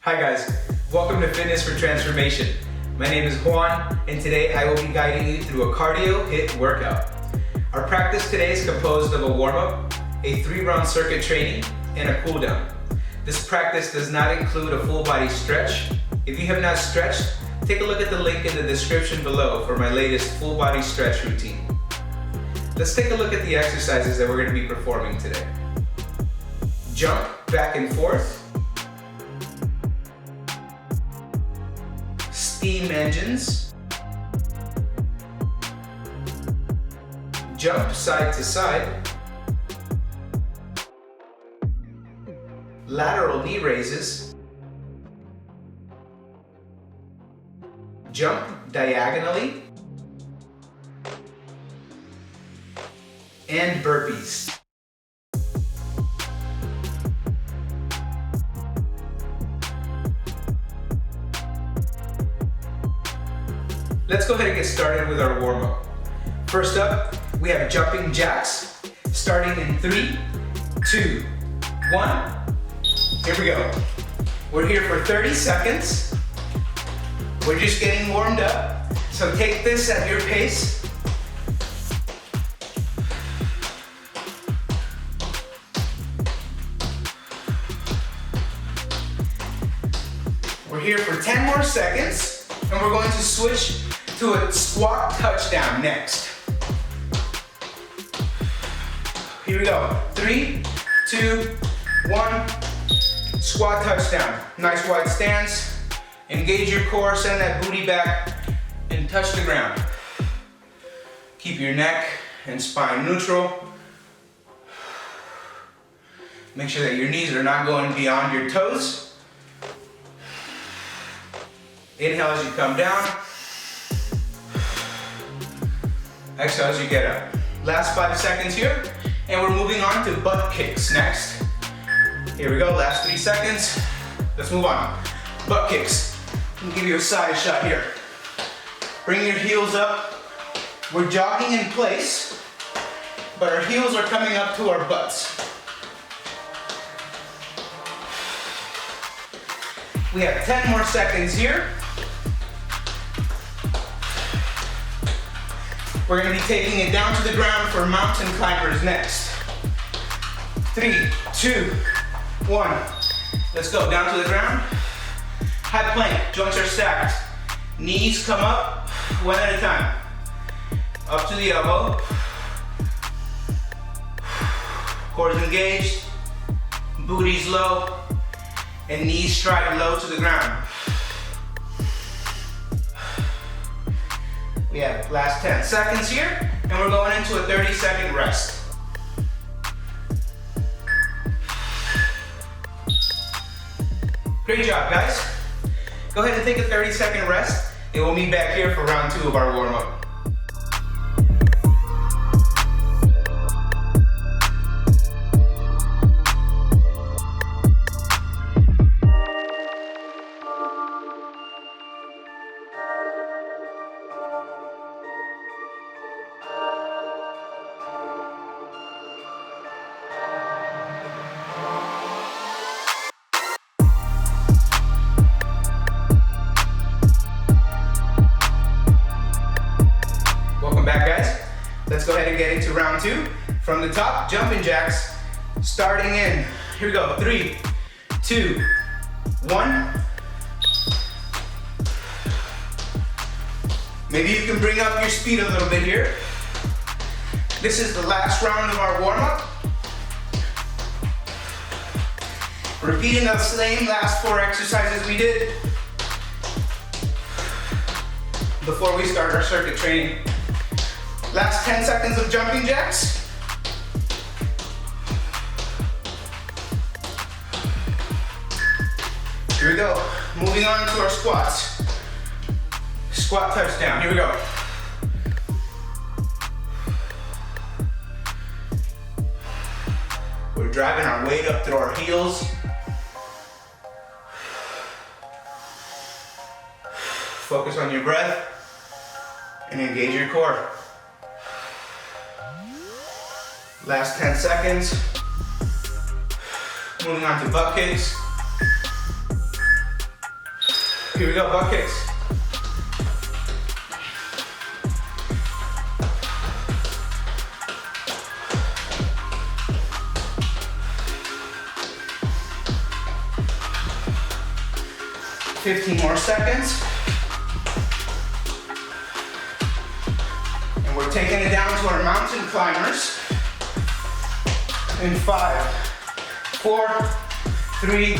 Hi guys, welcome to Fitness for Transformation. My name is Juan, and today I will be guiding you through a cardio HIIT workout. Our practice today is composed of a warm-up, a 3-round circuit training, and a cool-down. This practice does not include a full body stretch. If you have not stretched, take a look at the link in the description below for my latest full body stretch routine. Let's take a look at the exercises that we're going to be performing today. Jump back and forth. Steam engines. Jump side to side. Lateral knee raises. Jump diagonally. And burpees. Let's go ahead and get started with our warm-up. First up, we have jumping jacks, starting in 3, 2, 1. Here we go. We're here for 30 seconds. We're just getting warmed up, so take this at your pace. We're here for 10 more seconds, and we're going to switch to a squat touchdown next. Here we go. 3, 2, 1. Squat touchdown. Nice wide stance. Engage your core, send that booty back, and touch the ground. Keep your neck and spine neutral. Make sure that your knees are not going beyond your toes. Inhale as you come down. Exhale as you get up. Last 5 seconds here, and we're moving on to butt kicks next. Here we go, last 3 seconds. Let's move on. Butt kicks. Let me give you a side shot here. Bring your heels up. We're jogging in place, but our heels are coming up to our butts. We have 10 more seconds here. We're going to be taking it down to the ground for mountain climbers next. 3, 2, 1. Let's go, down to the ground. High plank, joints are stacked. Knees come up, one at a time. Up to the elbow. Core's engaged, booty's low, and knees stride low to the ground. We have last 10 seconds here, and we're going into a 30-second rest. Great job, guys. Go ahead and take a 30-second rest, and we'll meet back here for round 2 of our warm-up. Let's go ahead and get into round 2. From the top, jumping jacks, starting in. Here we go, 3, 2, 1. Maybe you can bring up your speed a little bit here. This is the last round of our warm-up. Repeating the same last 4 exercises we did before we start our circuit training. Last 10 seconds of jumping jacks. Here we go. Moving on to our squats. Squat touchdown. Here we go. We're driving our weight up through our heels. Focus on your breath and engage your core. Last 10 seconds. Moving on to butt kicks. Here we go, butt kicks. Fifteen more seconds. And we're taking it down to our mountain climbers. In 5, 4, 3,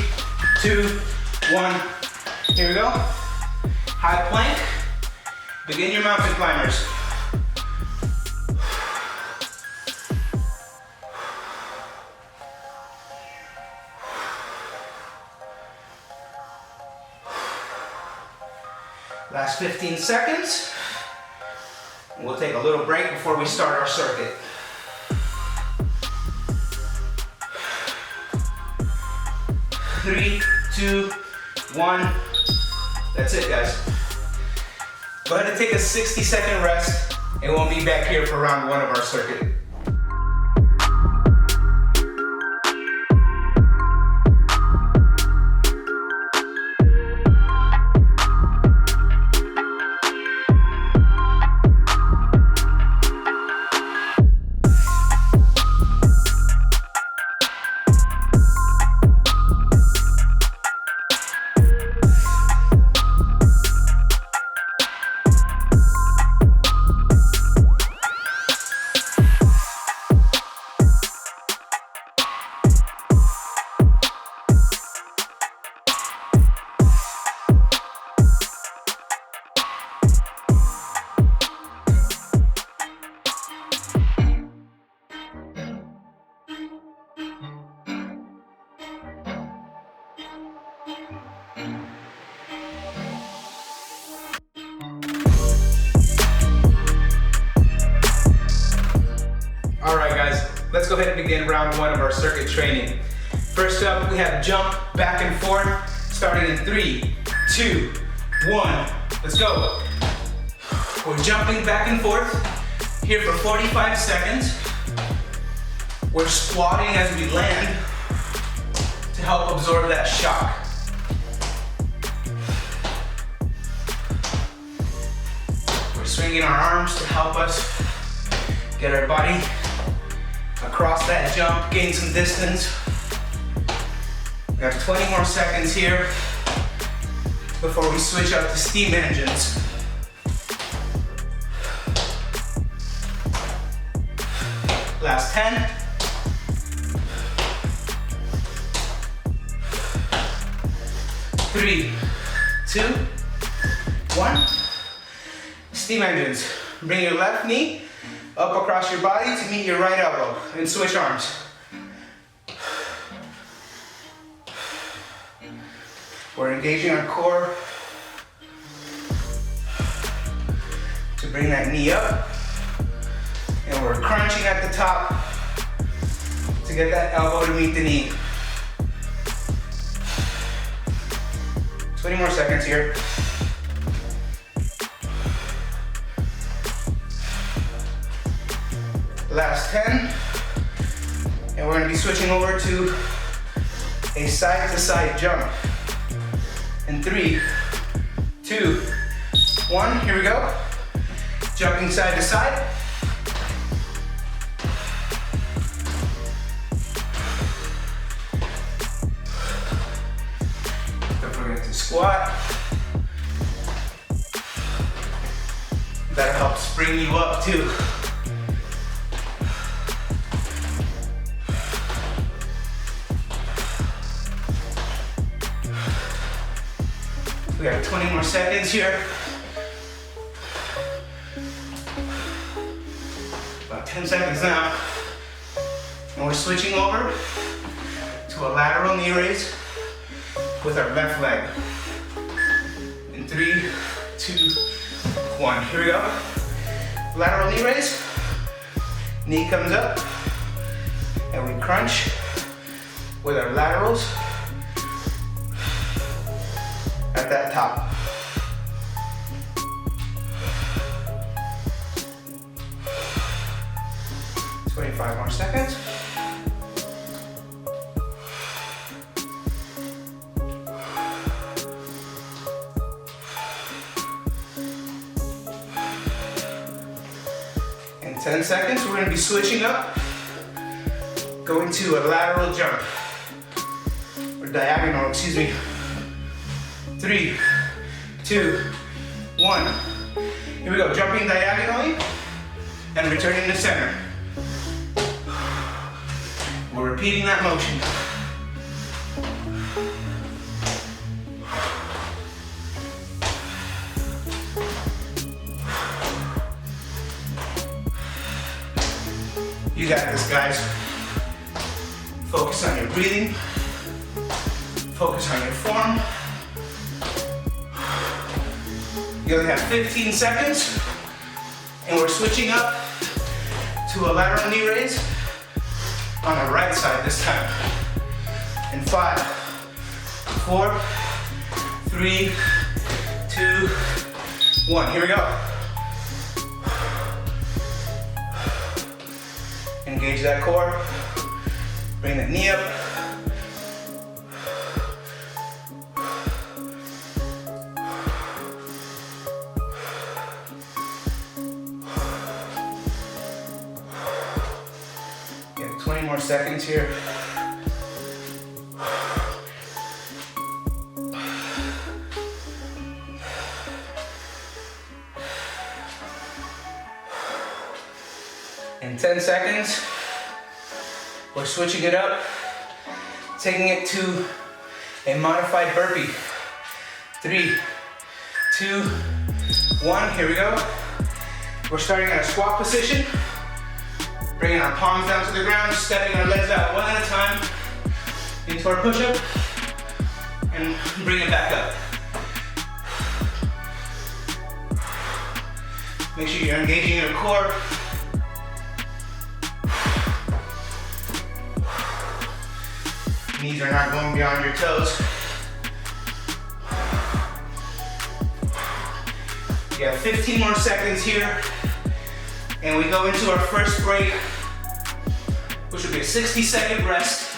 2, 1. Here we go. High plank. Begin your mountain climbers. Last 15 seconds. We'll take a little break before we start our circuit. Three, 2, 1. That's it, guys. Go ahead and take a 60-second rest, and we'll be back here for round 1 of our circuit. Alright guys, let's go ahead and begin round 1 of our circuit training. First up, we have jump back and forth, starting in 3, 2, 1. Let's go. We're jumping back and forth here for 45 seconds. We're squatting as we land to help absorb that shock. We're swinging our arms to help us get our body across that jump, gain some distance. We have 20 more seconds here before we switch out to steam engines. Last 10. 3, 2, 1. Steam engines. Bring your left knee up across your body to meet your right elbow and switch arms. We're engaging our core to bring that knee up, and we're crunching at the top to get that elbow to meet the knee. 20 more seconds here. Last 10, and we're going to be switching over to a side-to-side jump. In 3, 2, 1, here we go. Jumping side to side. Don't forget to squat. That helps bring you up too. We got 20 more seconds here. About 10 seconds now. And we're switching over to a lateral knee raise with our left leg. In 3, 2, 1. Here we go. Lateral knee raise. Knee comes up. And we crunch with our laterals at that top. 25 more seconds. 10 seconds, we're gonna be switching up, going to a lateral jump, or diagonal, excuse me. 3, 2, 1. Here we go, jumping diagonally and returning to center. We're repeating that motion. You got this, guys. Focus on your breathing. Focus on your form. You only have 15 seconds, and we're switching up to a lateral knee raise on the right side this time. In 5, 4, 3, 2, 1. Here we go. Engage that core. Bring that knee up. Yeah, 20 more seconds here. In 10 seconds, we're switching it up, taking it to a modified burpee. 3, 2, 1, here we go. We're starting at a squat position, bringing our palms down to the ground, stepping our legs out one at a time into our push-up, and bring it back up. Make sure you're engaging your core. Knees are not going beyond your toes. You have 15 more seconds here, and we go into our first break, which will be a 60-second rest.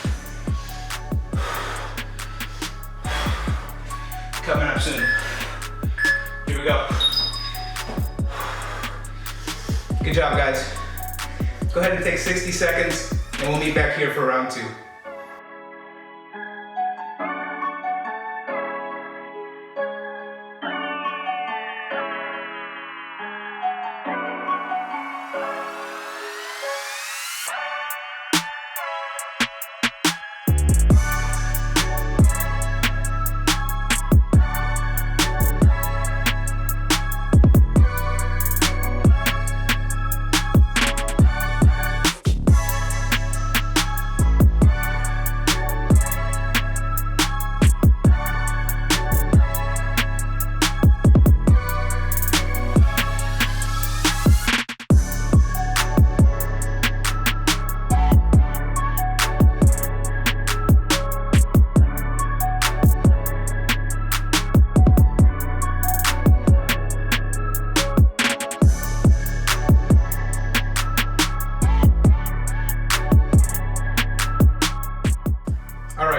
Coming up soon. Here we go. Good job, guys. Go ahead and take 60 seconds, and we'll meet back here for round 2.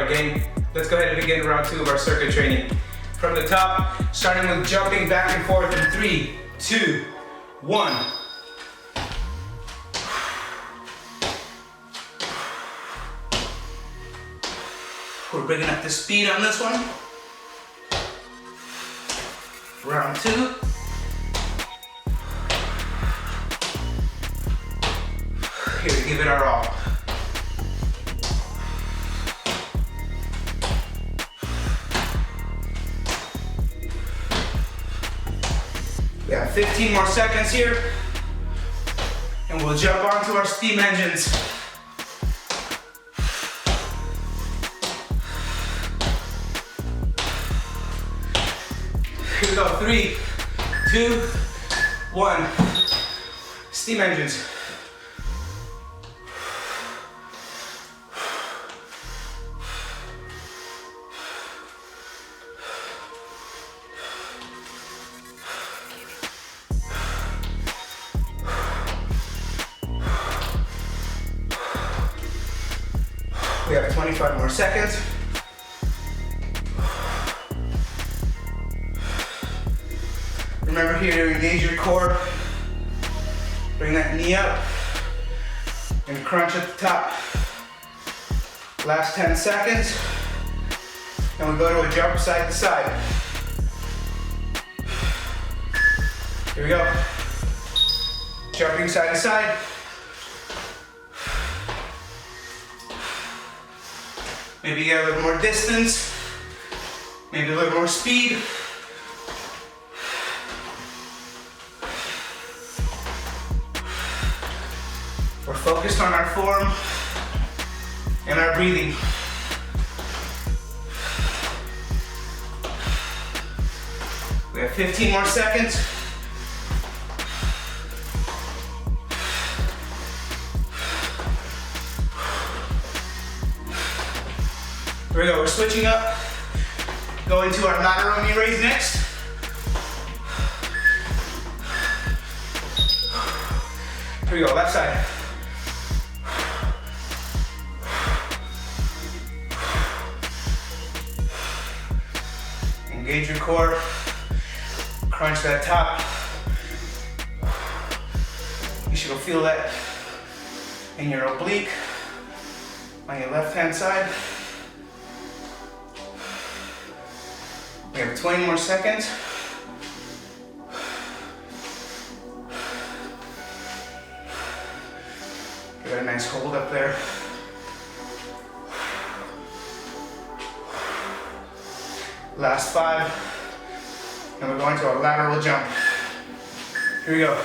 Gang, let's go ahead and begin round 2 of our circuit training. From the top, starting with jumping back and forth in 3, 2, 1. We're bringing up the speed on this one. Round 2. Here to give it our all. We have 15 more seconds here, and we'll jump onto our steam engines. Here we go, 3, 2, 1. Steam engines. We have 25 more seconds. Remember here to engage your core. Bring that knee up and crunch at the top. Last 10 seconds. And we go to a jump side to side. Here we go. Jumping side to side. Maybe get a little more distance. Maybe a little more speed. We're focused on our form and our breathing. We have 15 more seconds. Here we go, we're switching up. Going to our lateral knee raise next. Here we go, left side. Engage your core. Crunch that top. You should feel that in your oblique on your left hand side. We have 20 more seconds. Give it a nice hold up there. Last 5. And we're going to a lateral jump. Here we go.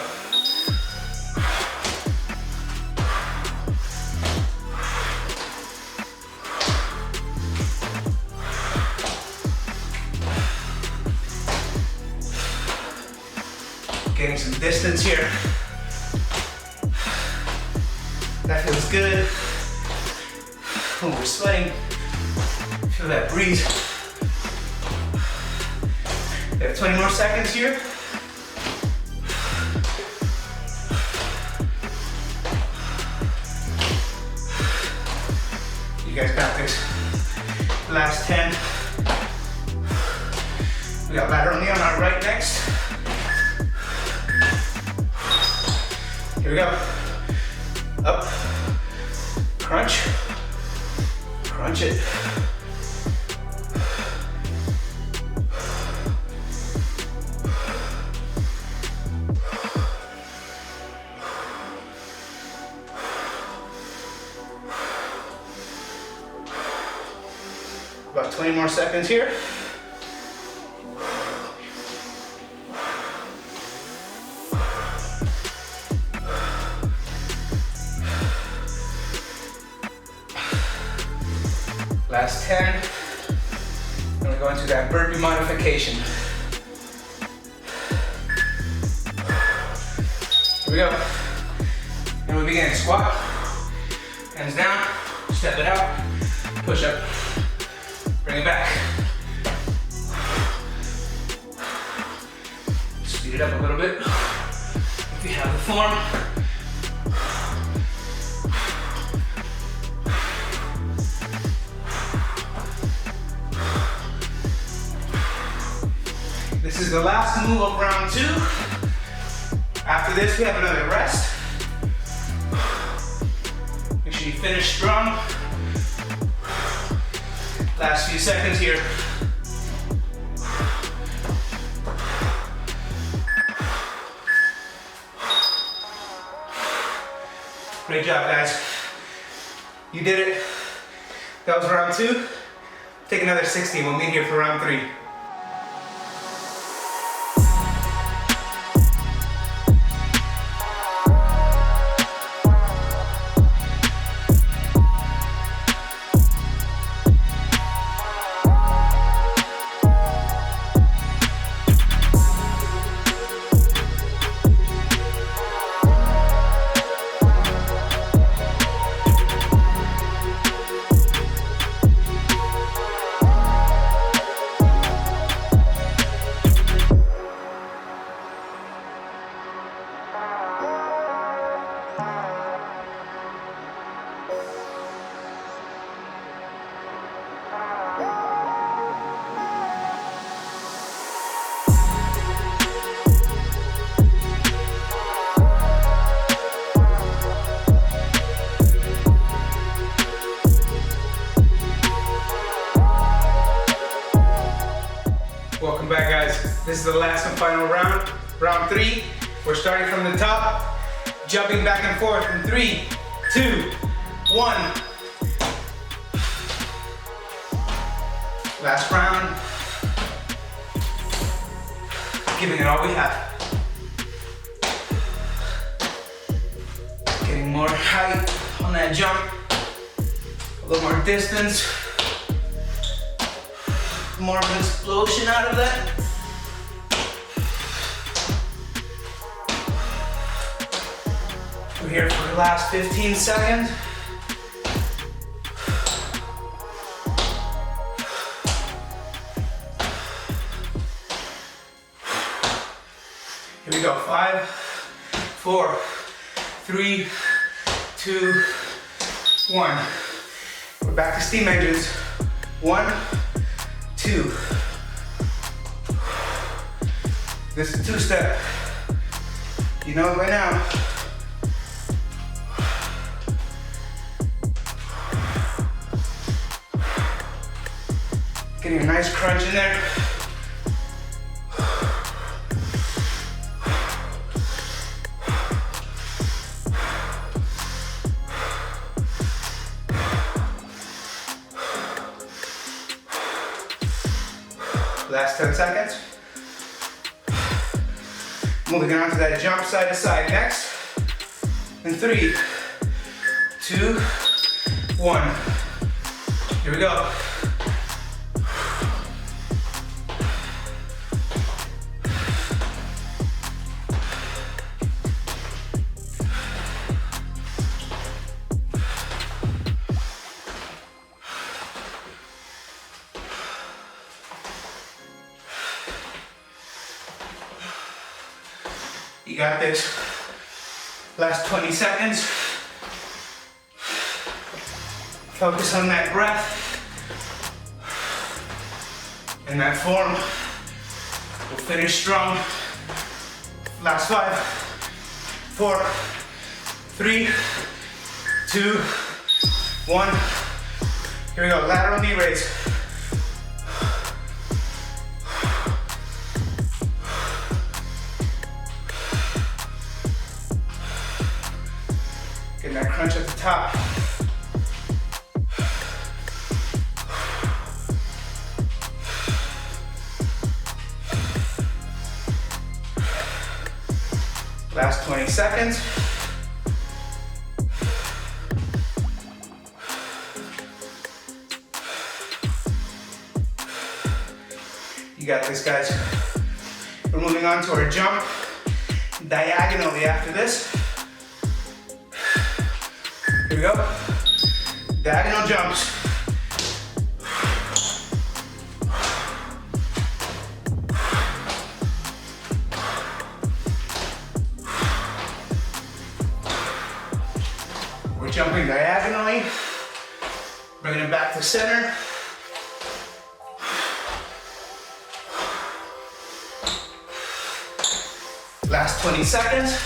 Getting some distance here. That feels good. Oh, we're sweating. Feel that breeze. We have 20 more seconds here. You guys got this. Last 10. We got lateral knee on our right next. Here we go. Up. Crunch. Crunch it. About 20 more seconds here. Last 10. And we're going to that burpee modification. Here we go. And we begin. Squat. Hands down. Step it out. Push up. Bring it back. Speed it up a little bit. If you have the form. This is the last move of round 2. After this, we have another rest. Make sure you finish strong. Last few seconds here. Great job, guys. You did it. That was round 2. Take another 60. We'll meet here for round 3. Welcome back, guys. This is the last and final round, round 3. We're starting from the top, jumping back and forth in 3, 2, 1. Last round. Giving it all we have. Getting more height on that jump, a little more distance, more of an explosion out of that. We're here for the last 15 seconds. Here we go, 5, 4, 3, 2, 1. We're back to steam engines. 1, 2. This is 2-step. You know it by now. Getting a nice crunch in there. Last 10 seconds. Moving on to that jump side to side next. In 3, 2, 1. Here we go. You got this. Last 20 seconds. Focus on that breath and that form. We'll finish strong. Last 5, 4, 3, 2, 1. Here we go, lateral knee raise. Getting that crunch at the top. Last 20 seconds. You got this, guys. We're moving on to our jump diagonally after this. Here we go. Diagonal jumps. We're jumping diagonally, bringing it back to center. Last 20 seconds.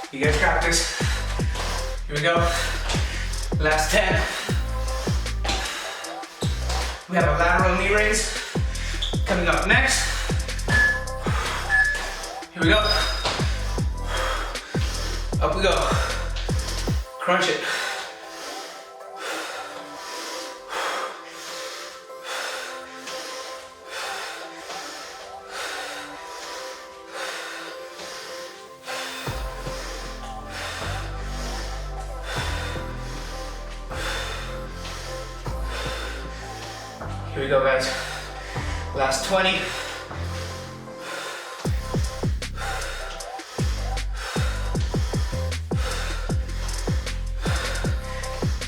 You guys got this. Here we go. Last 10. We have a lateral knee raise coming up next. Here we go. Up we go. Crunch it. Here we go, guys. Last 20.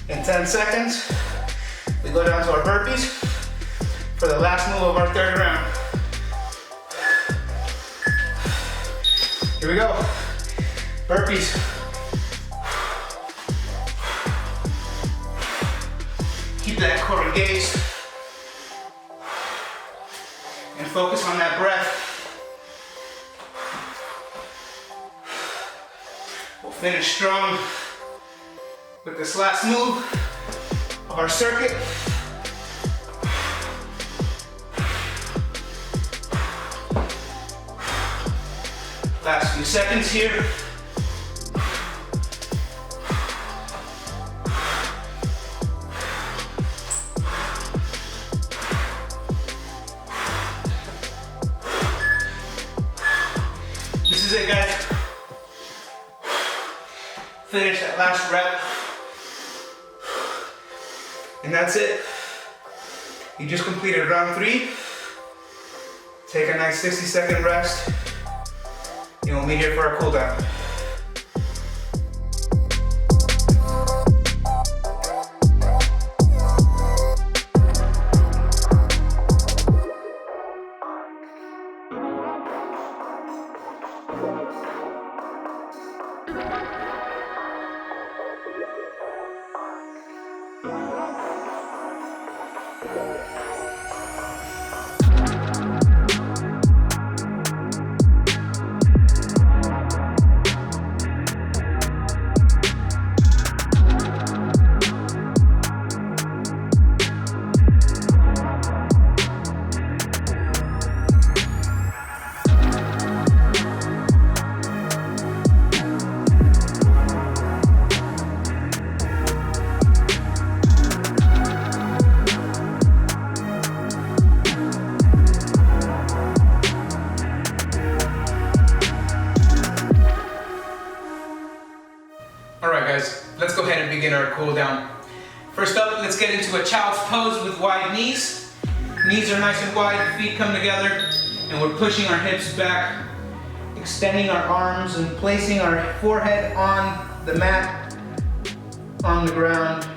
In 10 seconds, we go down to our burpees for the last move of our 3rd round. Here we go. Burpees. Keep that core engaged. And focus on that breath. We'll finish strong with this last move. of our circuit. Last few seconds here. This is it, guys. Finish that last rep. And that's it. You just completed round 3. Take a nice 60-second rest. And we'll meet here for our cool down. Alright guys, let's go ahead and begin our cool down. First up, let's get into a child's pose with wide knees. Knees are nice and wide, feet come together, and we're pushing our hips back, extending our arms and placing our forehead on the mat, on the ground.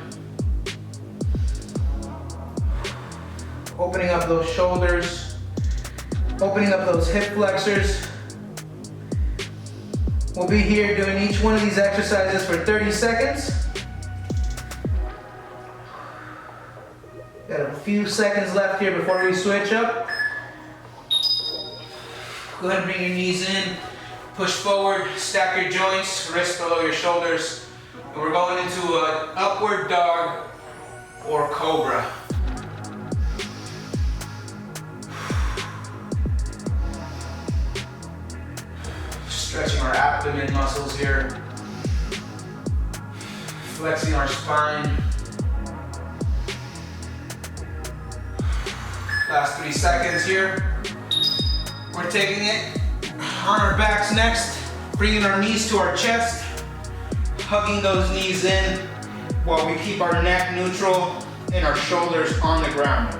Opening up those shoulders, opening up those hip flexors. We'll be here doing each one of these exercises for 30 seconds. Got a few seconds left here before we switch up. Go ahead and bring your knees in, push forward, stack your joints, wrists below your shoulders. And we're going into an upward dog or cobra. Stretching our abdomen muscles here. Flexing our spine. Last 3 seconds here. We're taking it on our backs next, bringing our knees to our chest, hugging those knees in while we keep our neck neutral and our shoulders on the ground.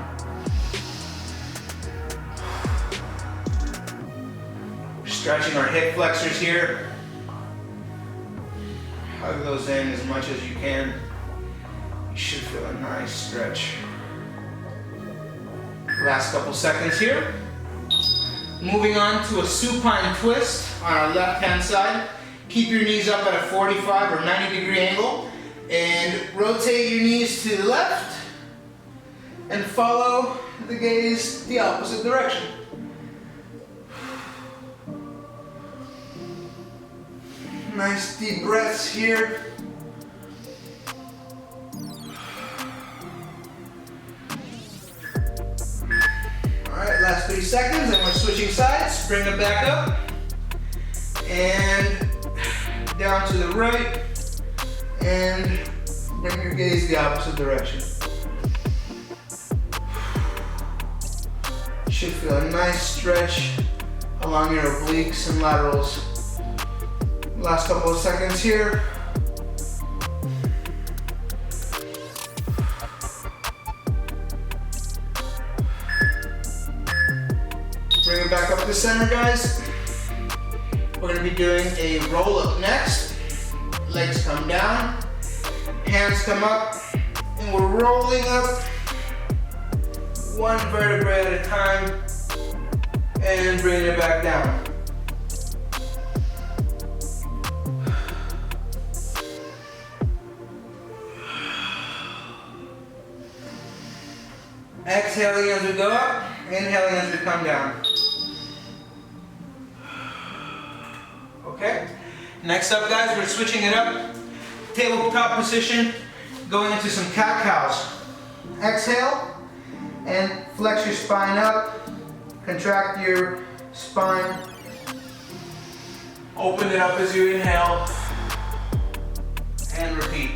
Stretching our hip flexors here. Hug those in as much as you can. You should feel a nice stretch. Last couple seconds here. Moving on to a supine twist on our left-hand side. Keep your knees up at a 45 or 90-degree angle and rotate your knees to the left and follow the gaze the opposite direction. Nice deep breaths here. Alright, last 3 seconds and we're switching sides. Bring it back up and down to the right and bring your gaze the opposite direction. You should feel a nice stretch along your obliques and laterals. Last couple of seconds here. Bring it back up to center, guys. We're gonna be doing a roll up next. Legs come down, hands come up, and we're rolling up one vertebrae at a time and bringing it back down. Exhaling as we go up, inhaling as we come down. Okay, next up guys, we're switching it up. Tabletop position, Going into some cat-cows. Exhale and flex your spine up. Contract your spine. Open it up as you inhale. And repeat.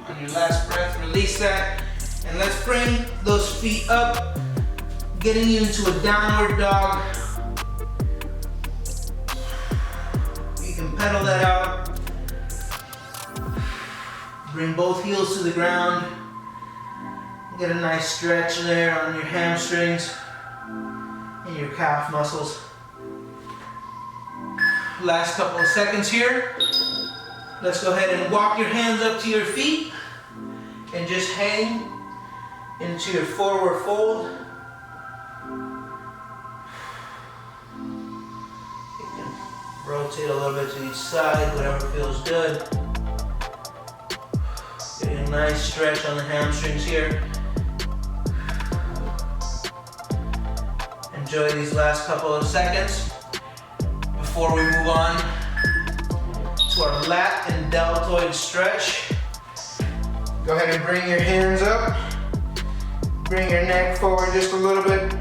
On your last breath, release that. And let's bring those feet up, getting you into a downward dog. You can pedal that out. Bring both heels to the ground. Get a nice stretch there on your hamstrings and your calf muscles. Last couple of seconds here. Let's go ahead and walk your hands up to your feet and just hang into your forward fold. You can rotate a little bit to each side, whatever feels good. Getting a nice stretch on the hamstrings here. Enjoy these last couple of seconds before we move on to our lat and deltoid stretch. Go ahead and bring your hands up. Bring your neck forward just a little bit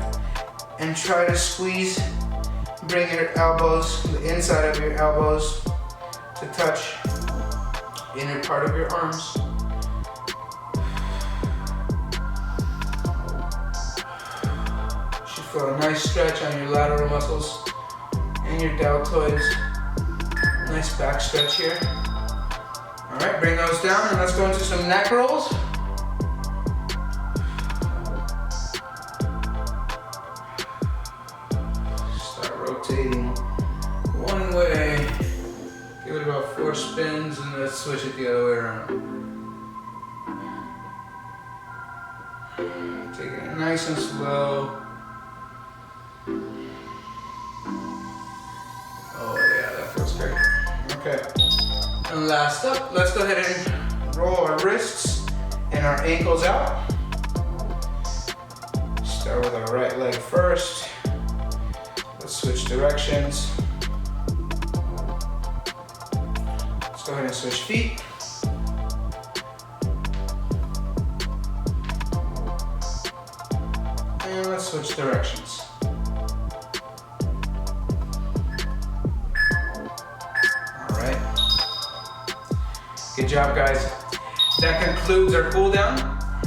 and try to squeeze. Bring your elbows, the inside of your elbows, to touch the inner part of your arms. You should feel a nice stretch on your lateral muscles and your deltoids. Nice back stretch here. All right, bring those down and let's go into some neck rolls. Rotating one way, give it about 4 spins, and let's switch it the other way around. Taking it nice and slow. Oh yeah, that feels great. Okay, and last up, let's go ahead and roll our wrists and our ankles out. Start with our right leg first. Switch directions. Let's go ahead and switch feet. And let's switch directions. All right. Good job, guys. That concludes our cool down.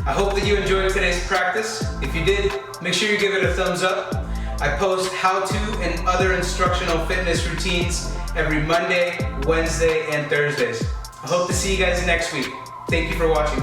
I hope that you enjoyed today's practice. If you did, make sure you give it a thumbs up. I post how-to and other instructional fitness routines every Monday, Wednesday, and Thursdays. I hope to see you guys next week. Thank you for watching.